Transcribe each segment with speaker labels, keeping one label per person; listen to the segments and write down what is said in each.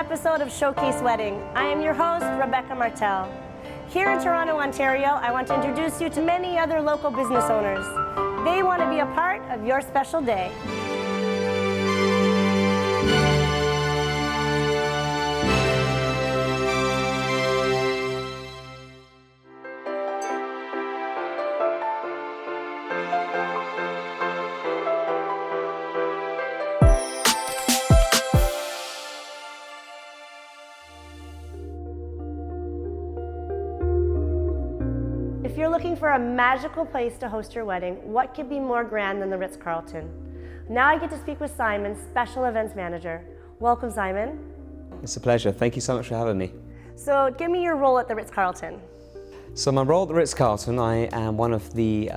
Speaker 1: episode of Showcase Wedding. I am your host, Rebecca Martel. Here in Toronto, Ontario, I want to introduce you to many other local business owners. They want to be a part of your special day. If you're looking for a magical place to host your wedding, what could be more grand than the Ritz-Carlton? Now I get to speak with Simon, Special Events Manager. Welcome, Simon.
Speaker 2: It's a pleasure. Thank you so much for having me.
Speaker 1: So give me your role at the Ritz-Carlton.
Speaker 2: So my role at the Ritz-Carlton, I am one of the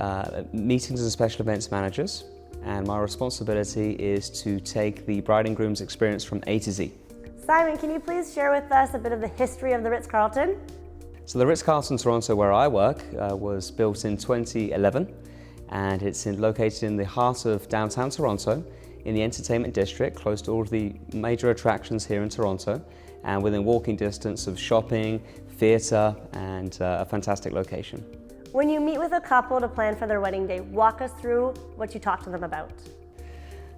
Speaker 2: meetings and special events managers, and my responsibility is to take the bride and groom's experience from A to Z.
Speaker 1: Simon, can you please share with us a bit of the history of the Ritz-Carlton?
Speaker 2: So the Ritz-Carlton Toronto, where I work, was built in 2011, and it's located in the heart of downtown Toronto, in the entertainment district, close to all of the major attractions here in Toronto, and within walking distance of shopping, theatre, and a fantastic location.
Speaker 1: When you meet with a couple to plan for their wedding day, walk us through what you talk to them about.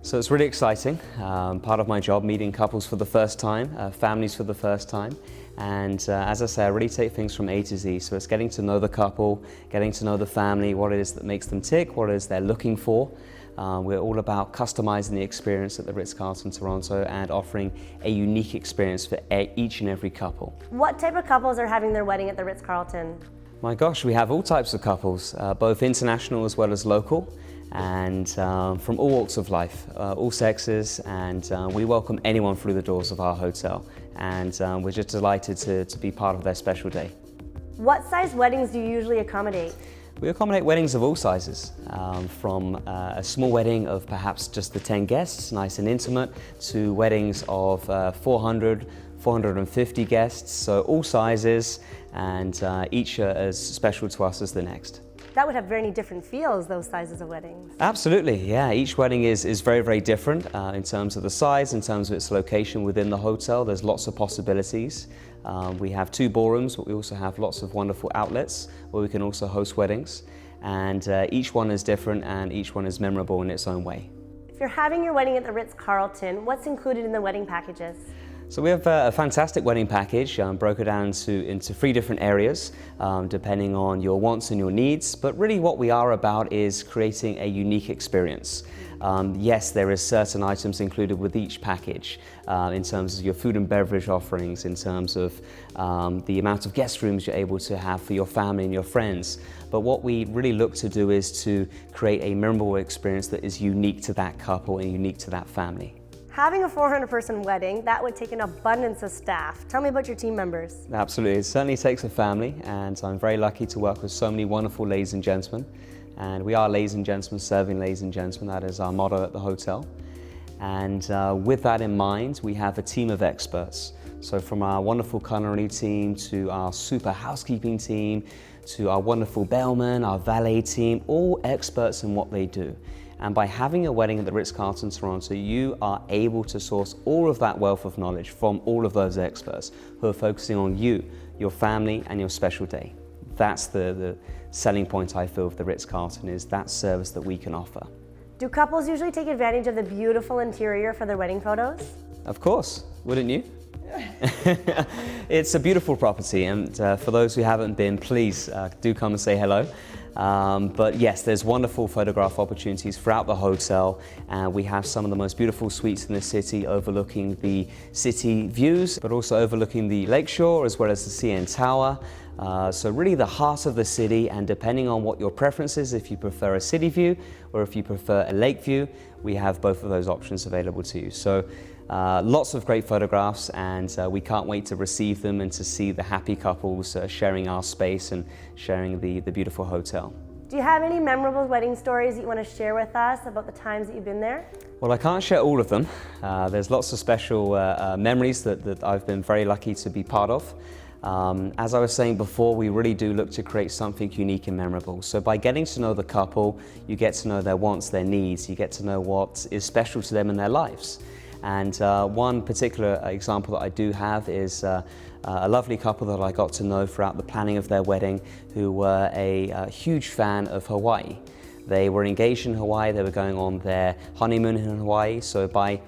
Speaker 2: So it's really exciting. Part of my job, meeting couples for the first time, families for the first time. And as I say, I really take things from A to Z. So it's getting to know the couple, getting to know the family, what it is that makes them tick, what it is they're looking for. We're all about customizing the experience at the Ritz-Carlton Toronto and offering a unique experience for each and every couple.
Speaker 1: What type of couples are having their wedding at the Ritz-Carlton?
Speaker 2: My gosh, we have all types of couples, both international as well as local, and from all walks of life, all sexes, and we welcome anyone through the doors of our hotel, and we're just delighted to be part of their special day.
Speaker 1: What size weddings do you usually accommodate?
Speaker 2: We accommodate weddings of all sizes, from a small wedding of perhaps just the 10 guests, nice and intimate, to weddings of 400, 450 guests, so all sizes, and each are as special to us as the next.
Speaker 1: That would have very different feels, those sizes of weddings.
Speaker 2: Absolutely, yeah. Each wedding is very, very different in terms of the size, in terms of its location within the hotel. There's lots of possibilities. We have 2 ballrooms, but we also have lots of wonderful outlets where we can also host weddings. And each one is different and each one is memorable in its own way.
Speaker 1: If you're having your wedding at the Ritz-Carlton, what's included in the wedding packages?
Speaker 2: So we have a fantastic wedding package, broken down into 3 different areas, depending on your wants and your needs. But really what we are about is creating a unique experience. Yes, there is certain items included with each package, in terms of your food and beverage offerings, in terms of the amount of guest rooms you're able to have for your family and your friends. But what we really look to do is to create a memorable experience that is unique to that couple and unique to that family.
Speaker 1: Having a 400-person wedding, that would take an abundance of staff. Tell me about your team members.
Speaker 2: Absolutely, it certainly takes a family, and I'm very lucky to work with so many wonderful ladies and gentlemen. And we are ladies and gentlemen serving ladies and gentlemen. That is our motto at the hotel. And with that in mind, we have a team of experts. So from our wonderful culinary team to our super housekeeping team to our wonderful bellman, our valet team, all experts in what they do. And by having a wedding at the Ritz-Carlton Toronto, you are able to source all of that wealth of knowledge from all of those experts who are focusing on you, your family, and your special day. That's the selling point, I feel, of the Ritz-Carlton, is that service that we can offer.
Speaker 1: Do couples usually take advantage of the beautiful interior for their wedding photos?
Speaker 2: Of course, wouldn't you? It's a beautiful property, and for those who haven't been, please do come and say hello. But yes, there's wonderful photograph opportunities throughout the hotel, and we have some of the most beautiful suites in the city overlooking the city views, but also overlooking the lakeshore as well as the CN Tower. So really the heart of the city, and depending on what your preference is, if you prefer a city view or if you prefer a lake view, we have both of those options available to you. So lots of great photographs, and we can't wait to receive them and to see the happy couples sharing our space and sharing the beautiful hotel.
Speaker 1: Do you have any memorable wedding stories that you want to share with us about the times that you've been there?
Speaker 2: Well, I can't share all of them. There's lots of special memories that I've been very lucky to be part of. As I was saying before, we really do look to create something unique and memorable. So by getting to know the couple, you get to know their wants, their needs, you get to know what is special to them in their lives. And one particular example that I do have is a lovely couple that I got to know throughout the planning of their wedding, who were a huge fan of Hawaii. They were engaged in Hawaii, they were going on their honeymoon in Hawaii, so by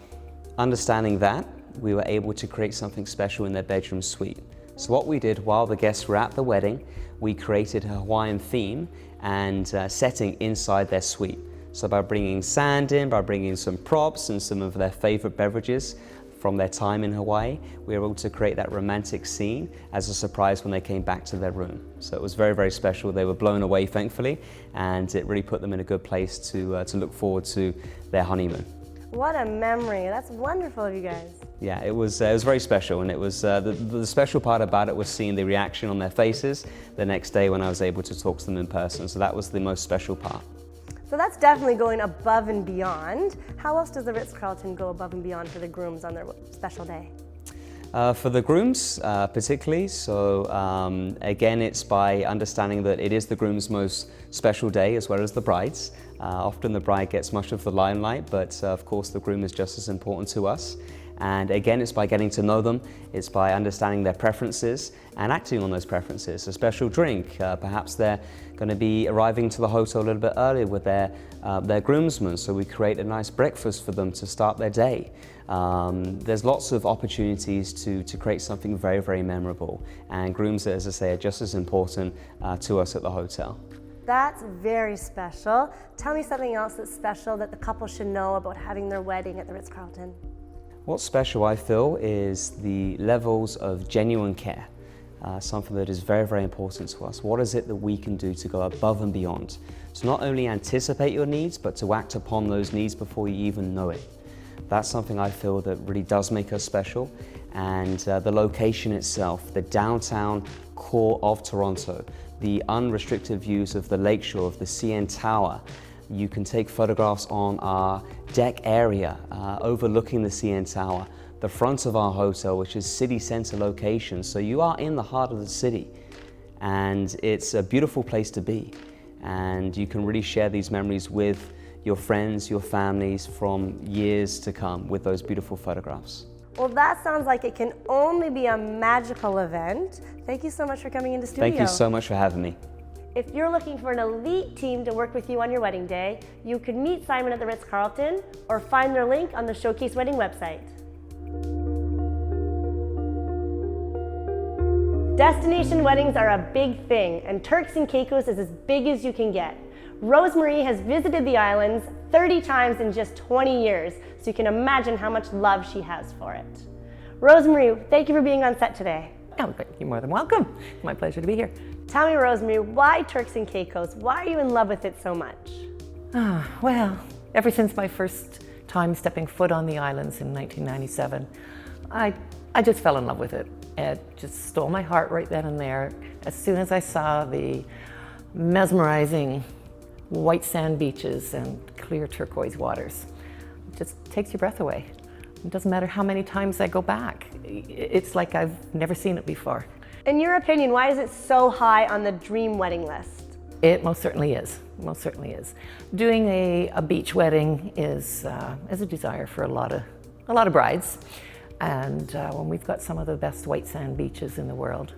Speaker 2: understanding that, we were able to create something special in their bedroom suite. So what we did while the guests were at the wedding, we created a Hawaiian theme and setting inside their suite. So by bringing sand in, by bringing some props and some of their favorite beverages from their time in Hawaii, we were able to create that romantic scene as a surprise when they came back to their room. So it was very, very special. They were blown away, thankfully, and it really put them in a good place to look forward to their honeymoon.
Speaker 1: What a memory. That's wonderful of you guys.
Speaker 2: Yeah, it was very special, and it was the special part about it was seeing the reaction on their faces the next day when I was able to talk to them in person. So that was the most special part.
Speaker 1: So that's definitely going above and beyond. How else does the Ritz-Carlton go above and beyond for the grooms on their special day?
Speaker 2: For the grooms particularly, so again it's by understanding that it is the groom's most special day as well as the bride's. Often the bride gets much of the limelight, but of course the groom is just as important to us. And again, it's by getting to know them, it's by understanding their preferences and acting on those preferences. A special drink, perhaps they're going to be arriving to the hotel a little bit earlier with their groomsmen, so we create a nice breakfast for them to start their day. There's lots of opportunities to create something very, very memorable, and grooms, as I say, are just as important to us at the hotel.
Speaker 1: That's very special. Tell me something else that's special that the couple should know about having their wedding at the Ritz-Carlton. What's
Speaker 2: special, I feel, is the levels of genuine care, something that is very, very important to us. What is it that we can do to go above and beyond? To not only anticipate your needs, but to act upon those needs before you even know it. That's something I feel that really does make us special. And the location itself, the downtown core of Toronto, the unrestricted views of the lakeshore, of the CN Tower. You can take photographs on our deck area overlooking the CN Tower, the front of our hotel, which is city center location. So you are in the heart of the city, and it's a beautiful place to be. And you can really share these memories with your friends, your families from years to come with those beautiful photographs.
Speaker 1: Well, that sounds like it can only be a magical event. Thank you so much for coming into studio.
Speaker 2: Thank you so much for having me.
Speaker 1: If you're looking for an elite team to work with you on your wedding day, you can meet Simon at the Ritz-Carlton or find their link on the Showcase Wedding website. Destination weddings are a big thing, and Turks and Caicos is as big as you can get. Rosemarie has visited the islands 30 times in just 20 years, so you can imagine how much love she has for it. Rosemarie, thank you for being on set today.
Speaker 3: Oh, you're more than welcome. My pleasure to be here.
Speaker 1: Tell me, Rosemarie, why Turks and Caicos? Why are you in love with it so much?
Speaker 3: Well, ever since my first time stepping foot on the islands in 1997, I just fell in love with it. It just stole my heart right then and there. As soon as I saw the mesmerizing white sand beaches and clear turquoise waters, it just takes your breath away. It doesn't matter how many times I go back. It's like I've never seen it before.
Speaker 1: In your opinion, why is it so high on the dream wedding list?
Speaker 3: It most certainly is. Most certainly is. Doing a beach wedding is a desire for a lot of brides, and when we've got some of the best white sand beaches in the world.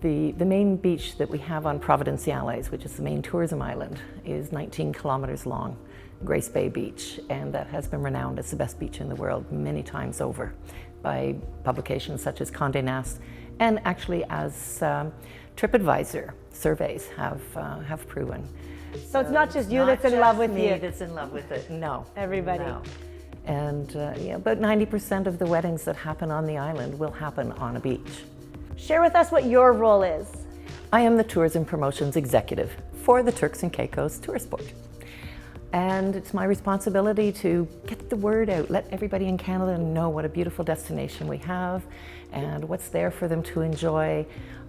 Speaker 3: The main beach that we have on Providenciales, which is the main tourism island, is 19 kilometers long, Grace Bay Beach, and that has been renowned as the best beach in the world many times over by publications such as Condé Nast, and actually as TripAdvisor surveys have proven.
Speaker 1: So it's not just you that's in love with
Speaker 3: me
Speaker 1: you.
Speaker 3: that's in love with it. No.
Speaker 1: Everybody.
Speaker 3: No. And yeah, about 90% of the weddings that happen on the island will happen on a beach.
Speaker 1: Share with us what your role is.
Speaker 3: I am the Tourism Promotions Executive for the Turks and Caicos Tourist Board. And it's my responsibility to get the word out, let everybody in Canada know what a beautiful destination we have and what's there for them to enjoy,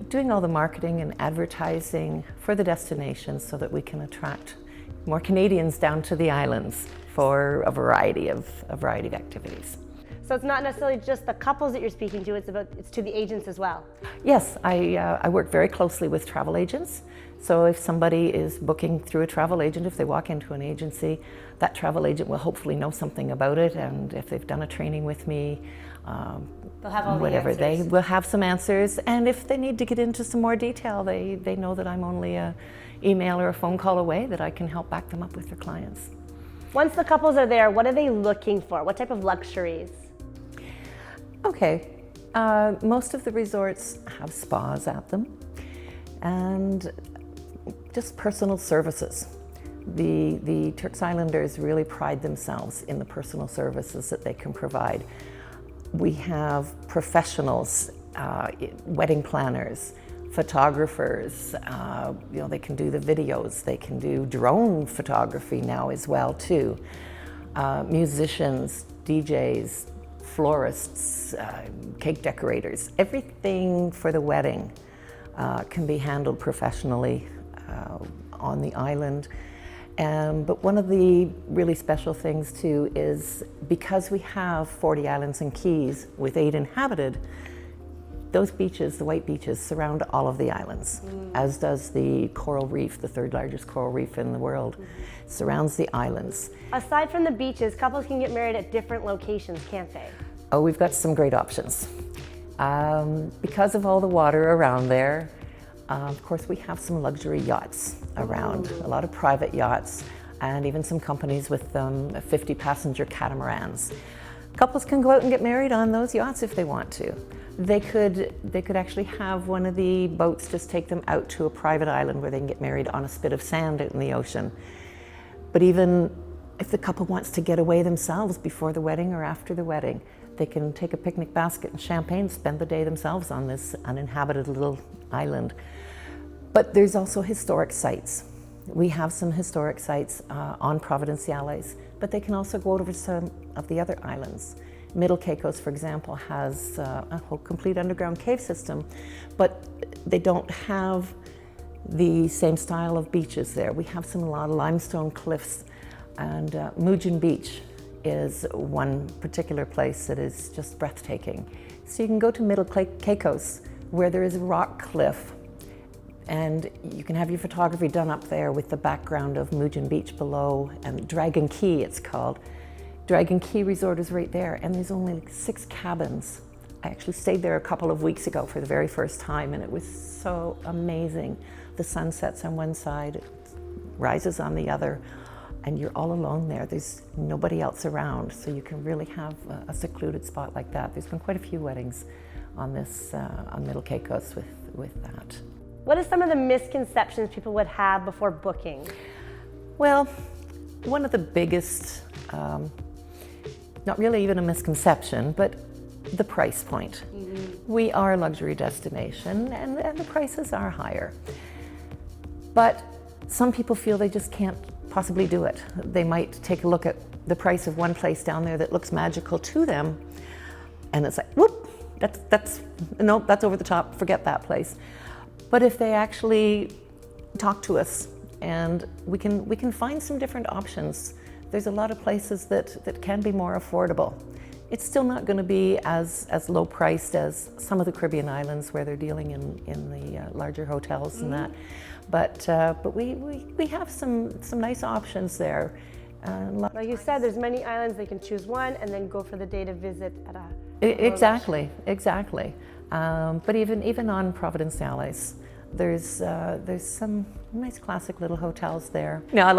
Speaker 3: doing all the marketing and advertising for the destination so that we can attract more Canadians down to the islands for a variety of activities.
Speaker 1: So it's not necessarily just the couples that you're speaking to, it's to the agents as well.
Speaker 3: Yes, I work very closely with travel agents. So if somebody is booking through a travel agent, if they walk into an agency, that travel agent will hopefully know something about it. And if they've done a training with me,
Speaker 1: They'll have all
Speaker 3: whatever,
Speaker 1: the answers.
Speaker 3: they will have some answers. And if they need to get into some more detail, they know that I'm only an email or a phone call away, that I can help back them up with their clients.
Speaker 1: Once the couples are there, what are they looking for? What type of luxuries?
Speaker 3: Okay, most of the resorts have spas at them and just personal services. The Turks Islanders really pride themselves in the personal services that they can provide. We have professionals, wedding planners, photographers, they can do the videos, they can do drone photography now as well too. Musicians, DJs, florists, cake decorators, everything for the wedding can be handled professionally on the island. But one of the really special things too is because we have 40 islands and keys with 8 inhabited, those beaches, the white beaches, surround all of the islands, as does the coral reef, the 3rd largest coral reef in the world, surrounds the islands.
Speaker 1: Aside from the beaches, couples can get married at different locations, can't they?
Speaker 3: Oh, we've got some great options. Because of all the water around there, of course, we have some luxury yachts around, a lot of private yachts, and even some companies with 50-passenger catamarans. Couples can go out and get married on those yachts if they want to. They could actually have one of the boats just take them out to a private island where they can get married on a spit of sand out in the ocean. But even if the couple wants to get away themselves before the wedding or after the wedding, they can take a picnic basket and champagne, spend the day themselves on this uninhabited little island. But there's also historic sites. We have some historic sites on Providenciales, but they can also go over to some of the other islands. Middle Caicos, for example, has a whole complete underground cave system, but they don't have the same style of beaches there. We have a lot of limestone cliffs, and Mujin Beach is one particular place that is just breathtaking. So you can go to Middle Caicos, where there is a rock cliff, and you can have your photography done up there with the background of Mujin Beach below, and Dragon Key it's called. Dragon Key Resort is right there, and there's only 6 cabins. I actually stayed there a couple of weeks ago for the very first time, and it was so amazing. The sun sets on one side, it rises on the other, and you're all alone there. There's nobody else around, so you can really have a secluded spot like that. There's been quite a few weddings on Middle Caicos with that.
Speaker 1: What are some of the misconceptions people would have before booking?
Speaker 3: Well, one of the biggest, not really even a misconception, but the price point. We are a luxury destination, and the prices are higher. But some people feel they just can't possibly do it. They might take a look at the price of one place down there that looks magical to them, and it's like, whoop, that's over the top, forget that place. But if they actually talk to us, and we can find some different options. There's a lot of places that can be more affordable. It's still not going to be as low priced as some of the Caribbean islands where they're dealing in the larger hotels and that. But we have some nice options there.
Speaker 1: Like you said, there's many islands, they can choose one and then go for the day to visit at a...
Speaker 3: Exactly. But even on Providenciales, there's some nice classic little hotels there. Now,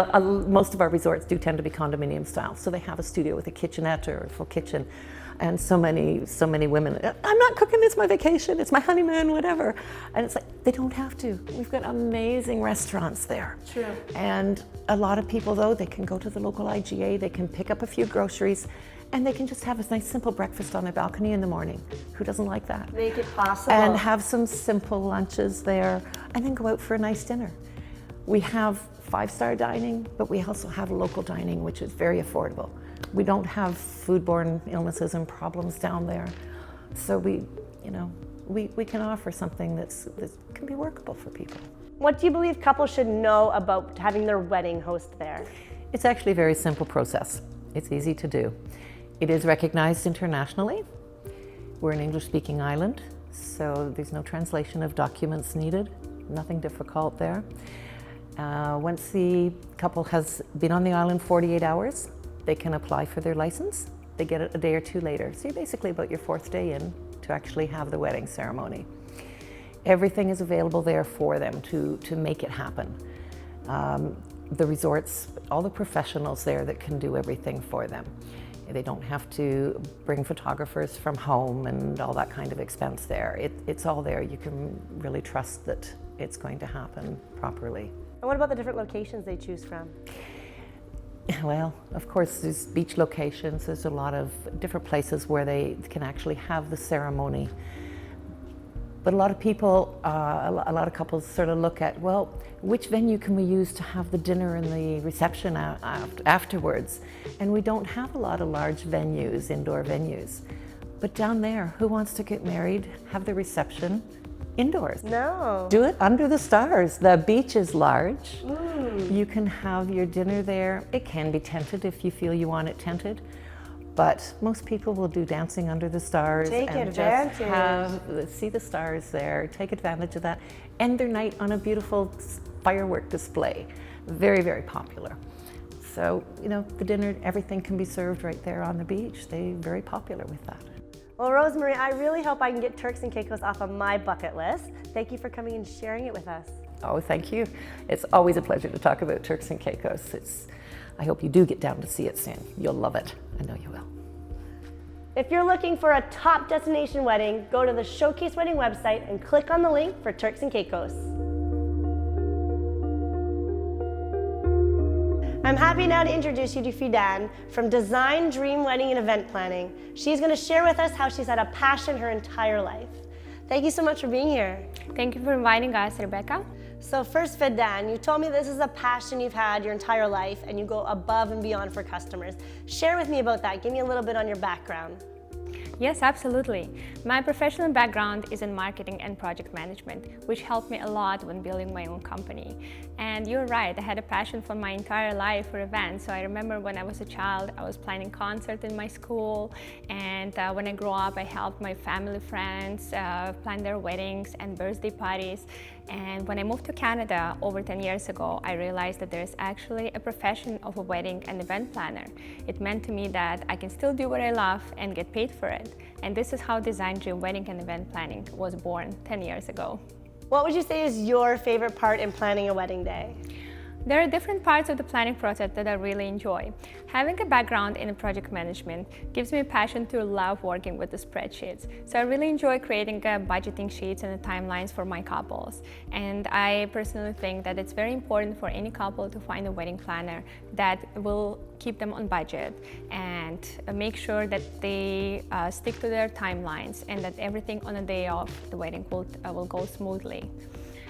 Speaker 3: most of our resorts do tend to be condominium style, so they have a studio with a kitchenette or a full kitchen, and so many women, I'm not cooking, it's my vacation, it's my honeymoon, whatever. And it's like, they don't have to. We've got amazing restaurants there.
Speaker 1: True.
Speaker 3: And a lot of people, though, they can go to the local IGA, they can pick up a few groceries, and they can just have a nice simple breakfast on their balcony in the morning. Who doesn't like that?
Speaker 1: Make it possible.
Speaker 3: And have some simple lunches there, and then go out for a nice dinner. We have 5-star dining, but we also have local dining, which is very affordable. We don't have foodborne illnesses and problems down there. So we can offer something that can be workable for people.
Speaker 1: What do you believe couples should know about having their wedding host there?
Speaker 3: It's actually a very simple process. It's easy to do. It is recognized internationally. We're an English-speaking island, so there's no translation of documents needed, nothing difficult there. Once the couple has been on the island 48 hours, they can apply for their license. They get it a day or two later. So you're basically about your 4th day in to actually have the wedding ceremony. Everything is available there for them to make it happen. The resorts, all the professionals there that can do everything for them. They don't have to bring photographers from home and all that kind of expense there. It's all there. You can really trust that it's going to happen properly.
Speaker 1: And what about the different locations they choose from?
Speaker 3: Well, of course, there's beach locations. There's a lot of different places where they can actually have the ceremony. But a lot of people, a lot of couples sort of look at, well, which venue can we use to have the dinner and the reception afterwards? And we don't have a lot of large venues, indoor venues. But down there, who wants to get married, have the reception indoors?
Speaker 1: No.
Speaker 3: Do it under the stars. The beach is large. You can have your dinner there. It can be tented if you feel you want it tented. But most people will do dancing under the stars and just see the stars there, take advantage of that, end their night on a beautiful firework display. Very, very popular. So, you know, the dinner, everything can be served right there on the beach. They're very popular with that.
Speaker 1: Well, Rosemarie, I really hope I can get Turks and Caicos off of my bucket list. Thank you for coming and sharing it with us.
Speaker 3: Oh, thank you. It's always a pleasure to talk about Turks and Caicos. I hope you do get down to see it soon. You'll love it. I know you will.
Speaker 1: If you're looking for a top destination wedding, go to the Showcase Wedding website and click on the link for Turks and Caicos. I'm happy now to introduce you to Fidan from Design, Dream Wedding and Event Planning. She's going to share with us how she's had a passion her entire life. Thank you so much for being here.
Speaker 4: Thank you for inviting us, Rebecca.
Speaker 1: So first, Fidan, you told me this is a passion you've had your entire life and you go above and beyond for customers. Share with me about that. Give me a little bit on your background.
Speaker 4: Yes, absolutely. My professional background is in marketing and project management, which helped me a lot when building my own company. And you're right, I had a passion for my entire life for events. So I remember when I was a child, I was planning concerts in my school. And when I grew up, I helped my family friends plan their weddings and birthday parties. And when I moved to Canada over 10 years ago, I realized that there's actually a profession of a wedding and event planner. It meant to me that I can still do what I love and get paid for it. And this is how Design, Dream Wedding and Event Planning was born 10 years ago.
Speaker 1: What would you say is your favorite part in planning a wedding day?
Speaker 4: There are different parts of the planning process that I really enjoy. Having a background in project management gives me a passion to love working with the spreadsheets. So I really enjoy creating budgeting sheets and the timelines for my couples. And I personally think that it's very important for any couple to find a wedding planner that will keep them on budget and make sure that they stick to their timelines and that everything on the day of the wedding will go smoothly.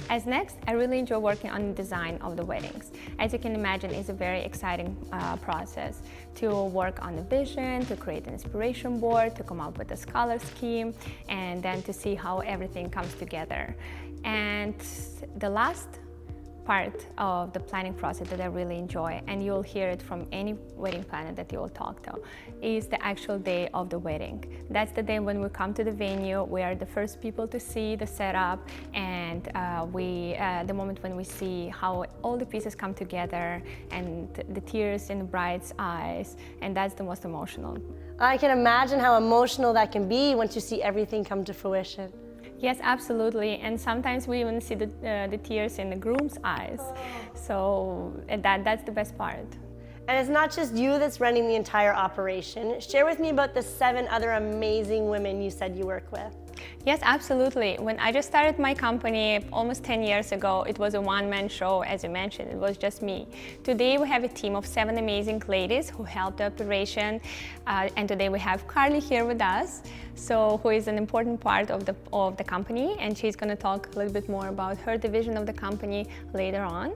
Speaker 4: As next, I really enjoy working on the design of the weddings. As you can imagine, it's a very exciting process to work on the vision, to create an inspiration board, to come up with a color scheme, and then to see how everything comes together. And the last part of the planning process that I really enjoy, and you'll hear it from any wedding planner that you will talk to, is the actual day of the wedding. That's the day when we come to the venue. We are the first people to see the setup, and the moment when we see how all the pieces come together and the tears in the bride's eyes, and that's the most emotional.
Speaker 1: I can imagine how emotional that can be once you see everything come to fruition.
Speaker 4: Yes, absolutely, and sometimes we even see the tears in the groom's eyes. So that's the best part.
Speaker 1: And it's not just you that's running the entire operation. Share with me about the 7 other amazing women you said you work with.
Speaker 4: Yes, absolutely. When I just started my company almost 10 years ago, it was a one-man show, as you mentioned. It was just me. Today we have a team of 7 amazing ladies who help the operation. And today we have Carly here with us, who is an important part of the company, and she's going to talk a little bit more about her division of the company later on.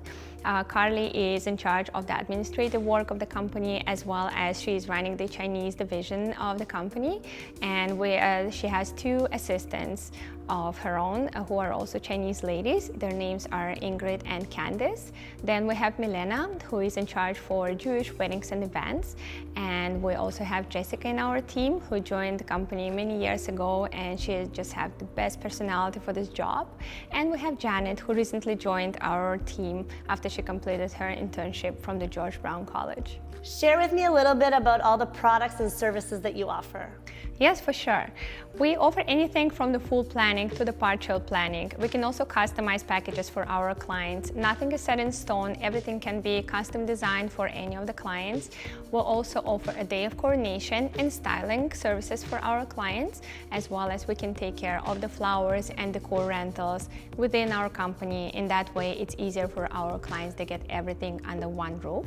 Speaker 4: Carly is in charge of the administrative work of the company, as well as she is running the Chinese division of the company. And she has 2 assistants of her own who are also Chinese ladies. Their names are Ingrid and Candice. Then we have Milena, who is in charge for Jewish weddings and events. And we also have Jessica in our team, who joined the company many years ago, and she just has the best personality for this job. And we have Janet, who recently joined our team after she completed her internship from the George Brown College.
Speaker 1: Share with me a little bit about all the products and services that you offer.
Speaker 4: Yes, for sure. We offer anything from the full planning to the partial planning. We can also customize packages for our clients. Nothing is set in stone. Everything can be custom designed for any of the clients. We'll also offer a day of coordination and styling services for our clients, as well as we can take care of the flowers and decor rentals within our company. In that way, it's easier for our clients to get everything under one roof.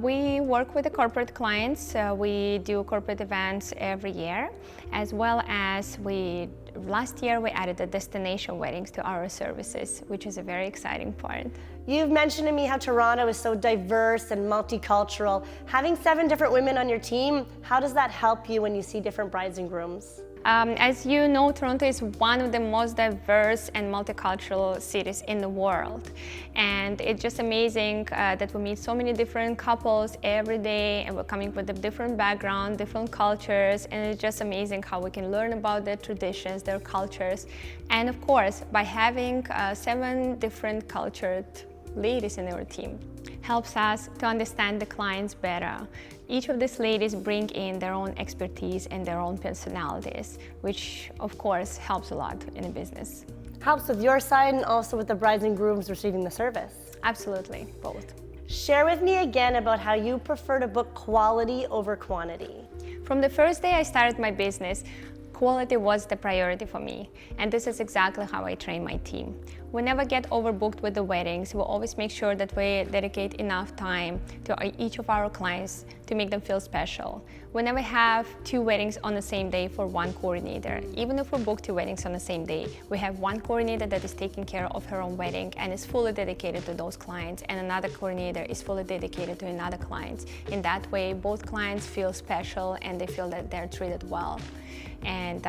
Speaker 4: We work with the corporate clients. We do corporate events every year, as well as last year we added the destination weddings to our services, which is a very exciting part.
Speaker 1: You've mentioned to me how Toronto is so diverse and multicultural. Having 7 different women on your team, how does that help you when you see different brides and grooms?
Speaker 4: As you know, Toronto is one of the most diverse and multicultural cities in the world. And it's just amazing that we meet so many different couples every day, and we're coming with a different background, different cultures, and it's just amazing how we can learn about their traditions, their cultures. And of course, by having 7 different cultured ladies in our team, helps us to understand the clients better. Each of these ladies bring in their own expertise and their own personalities, which of course helps a lot in a business.
Speaker 1: Helps with your side and also with the brides and grooms receiving the service.
Speaker 4: Absolutely, both.
Speaker 1: Share with me again about how you prefer to book quality over quantity.
Speaker 4: From the first day I started my business, quality was the priority for me, and this is exactly how I train my team. We never get overbooked with the weddings. We always make sure that we dedicate enough time to each of our clients to make them feel special. We never have 2 weddings on the same day for one coordinator. Even if we book 2 weddings on the same day, we have one coordinator that is taking care of her own wedding and is fully dedicated to those clients, and another coordinator is fully dedicated to another client. In that way, both clients feel special and they feel that they're treated well. And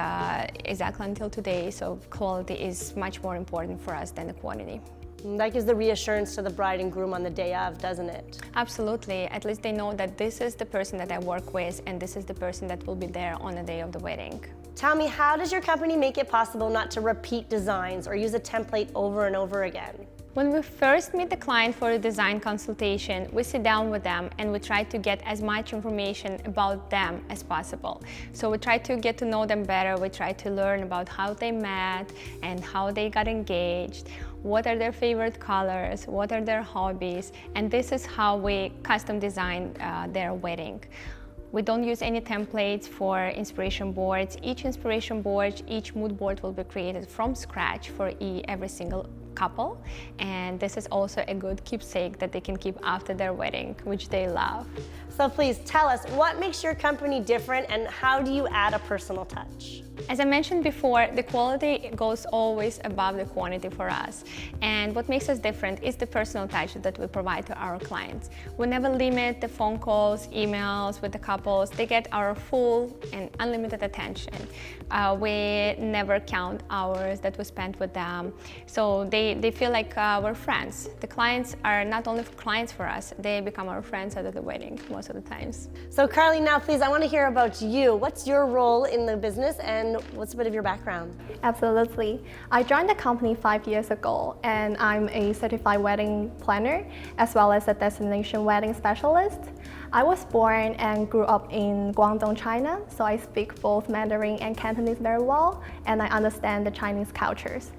Speaker 4: exactly until today, so quality is much more important for us than the quantity.
Speaker 1: That gives the reassurance to the bride and groom on the day of, doesn't it?
Speaker 4: Absolutely. At least they know that this is the person that I work with and this is the person that will be there on the day of the wedding.
Speaker 1: Tell me, how does your company make it possible not to repeat designs or use a template over and over again?
Speaker 4: When we first meet the client for a design consultation, we sit down with them and we try to get as much information about them as possible. So we try to get to know them better. We try to learn about how they met and how they got engaged, what are their favorite colors, what are their hobbies, and this is how we custom design their wedding. We don't use any templates for inspiration boards. Each inspiration board, each mood board will be created from scratch for every single couple, and this is also a good keepsake that they can keep after their wedding, which they love.
Speaker 1: So please tell us, what makes your company different and how do you add a personal touch?
Speaker 4: As I mentioned before, the quality goes always above the quantity for us. And what makes us different is the personal touch that we provide to our clients. We never limit the phone calls, emails with the couples. They get our full and unlimited attention. We never count hours that we spend with them. So they feel like we're friends. The clients are not only clients for us, they become our friends at the wedding most of the times.
Speaker 1: So Carly, now please, I want to hear about you. What's your role in the business and what's a bit of your background?
Speaker 5: Absolutely. I joined the company 5 years ago, and I'm a certified wedding planner as well as a destination wedding specialist. I was born and grew up in Guangdong, China, so I speak both Mandarin and Cantonese very well, and I understand the Chinese cultures.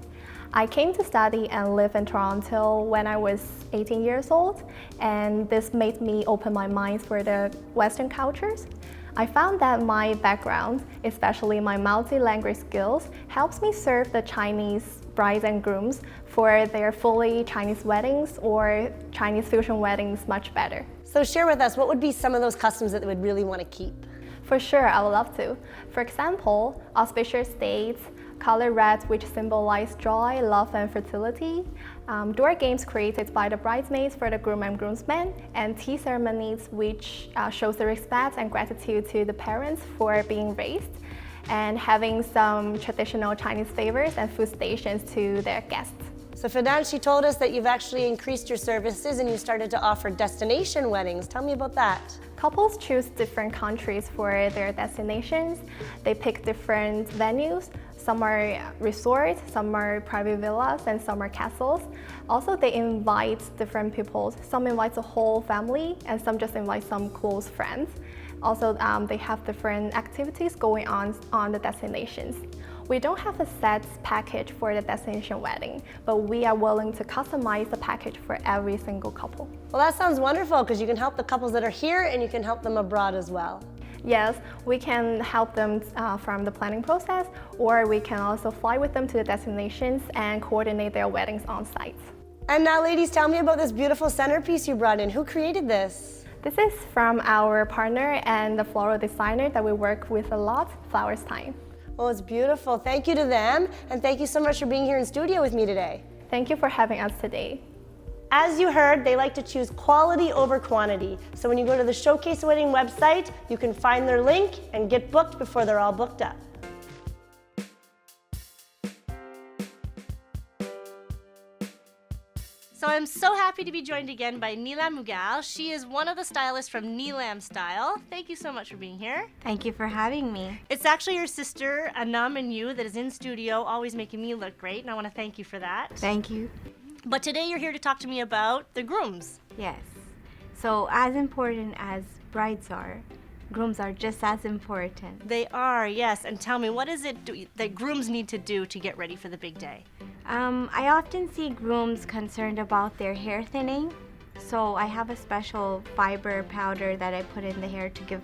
Speaker 5: I came to study and live in Toronto when I was 18 years old, and this made me open my mind for the Western cultures. I found that my background, especially my multi-language skills, helps me serve the Chinese brides and grooms for their fully Chinese weddings or Chinese fusion weddings much better.
Speaker 1: So share with us, what would be some of those customs that they would really want to keep?
Speaker 5: For sure, I would love to. For example, auspicious dates, color red, which symbolize joy, love, and fertility, door games created by the bridesmaids for the groom and groomsmen, and tea ceremonies, which shows the respect and gratitude to the parents for being raised. and having some traditional Chinese favors and food stations to their guests.
Speaker 1: So Finanshi told us that you've actually increased your services and you started to offer destination weddings. Tell me about that.
Speaker 5: Couples choose different countries for their destinations. They pick different venues. Some are resorts, some are private villas, and some are castles. Also, they invite different people. Some invite the whole family, and some just invite some close friends. Also, they have different activities going on the destinations. We don't have a set package for the destination wedding, but we are willing to customize the package for every single couple.
Speaker 1: Well, that sounds wonderful because you can help the couples that are here and you can help them abroad as well.
Speaker 5: Yes, we can help them from the planning process, or we can also fly with them to the destinations and coordinate their weddings on site.
Speaker 1: And now, ladies, tell me about this beautiful centerpiece you brought in. Who created this?
Speaker 5: This is from our partner and the floral designer that we work with a lot, Flowers Time.
Speaker 1: Well, it's beautiful. Thank you to them, and thank you so much for being here in studio with me today.
Speaker 5: Thank you for having us today.
Speaker 1: As you heard, they like to choose quality over quantity. So when you go to the Showcase Wedding website, you can find their link and get booked before they're all booked up. So I'm so happy to be joined again by Neelam Mughal. She is one of the stylists from Neelam Style. Thank you so much for being here.
Speaker 6: Thank you for having me.
Speaker 1: It's actually your sister, Anam, and you that is in studio, always making me look great, and I want to thank you for that.
Speaker 6: Thank you.
Speaker 1: But today you're here to talk to me about the grooms.
Speaker 6: Yes. So as important as brides are, grooms are just as important.
Speaker 1: They are, yes. And tell me, what is it that grooms need to do to get ready for the big day?
Speaker 6: I often see grooms concerned about their hair thinning. So I have a special fiber powder that I put in the hair to give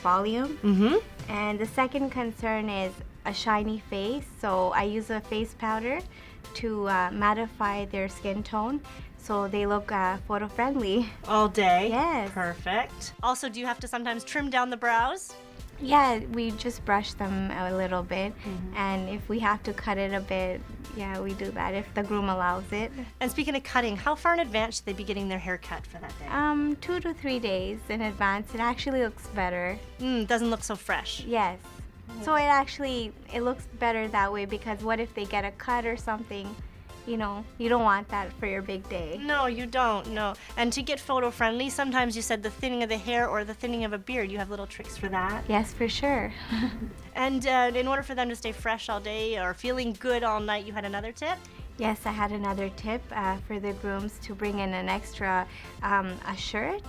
Speaker 6: volume.
Speaker 1: Mm-hmm.
Speaker 6: And the second concern is a shiny face. So I use a face powder to mattify their skin tone so they look photo friendly.
Speaker 1: All day?
Speaker 6: Yes.
Speaker 1: Perfect. Also, do you have to sometimes trim down the brows?
Speaker 6: Yeah, we just brush them a little bit, and if we have to cut it a bit, yeah, we do that if the groom allows it.
Speaker 1: And speaking of cutting, how far in advance should they be getting their hair cut for that day?
Speaker 6: 2 to 3 days in advance. It actually looks better.
Speaker 1: Doesn't look so fresh.
Speaker 6: Yes. So it looks better that way, because what if they get a cut or something? You know, you don't want that for your big day.
Speaker 1: No, you don't, no. And to get photo friendly, sometimes you said the thinning of the hair or the thinning of a beard. You have little tricks for that.
Speaker 6: Yes, for sure.
Speaker 1: And in order for them to stay fresh all day or feeling good all night, you had another tip?
Speaker 6: Yes, I had another tip for the grooms to bring in an extra a shirt.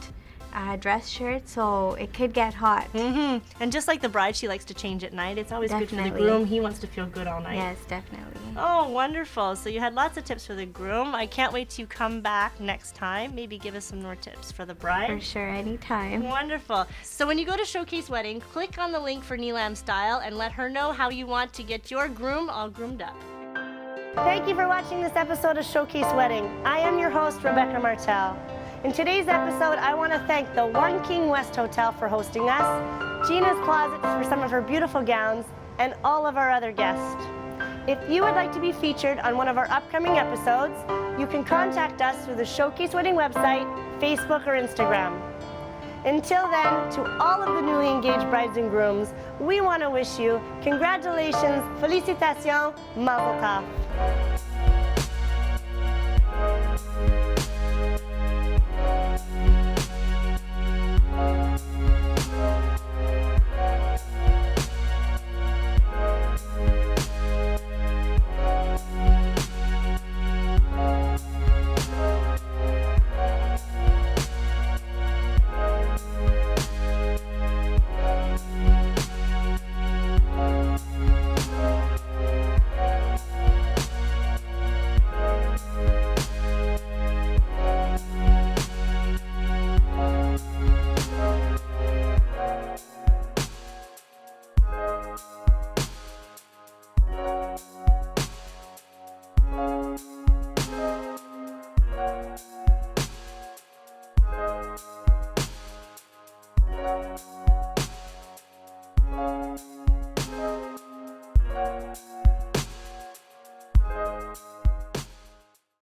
Speaker 6: Dress shirt, so it could get hot.
Speaker 1: Mm-hmm. And just like the bride, she likes to change at night. It's always good for the
Speaker 6: Definitely.
Speaker 1: groom. He wants to feel good all night.
Speaker 6: Yes, definitely.
Speaker 1: Oh, wonderful. So you had lots of tips for the groom. I can't wait to come back next time. Maybe give us some more tips for the bride.
Speaker 6: For sure, anytime.
Speaker 1: Wonderful. So when you go to Showcase Wedding, click on the link for Neelam Style and let her know how you want to get your groom all groomed up. Thank you for watching this episode of Showcase Wedding. I am your host, Rebecca Martel. In today's episode, I want to thank the One King West Hotel for hosting us, Gina's Closets for some of her beautiful gowns, and all of our other guests. If you would like to be featured on one of our upcoming episodes, you can contact us through the Showcase Wedding website, Facebook, or Instagram. Until then, to all of the newly engaged brides and grooms, we want to wish you congratulations, félicitations, mazel tov.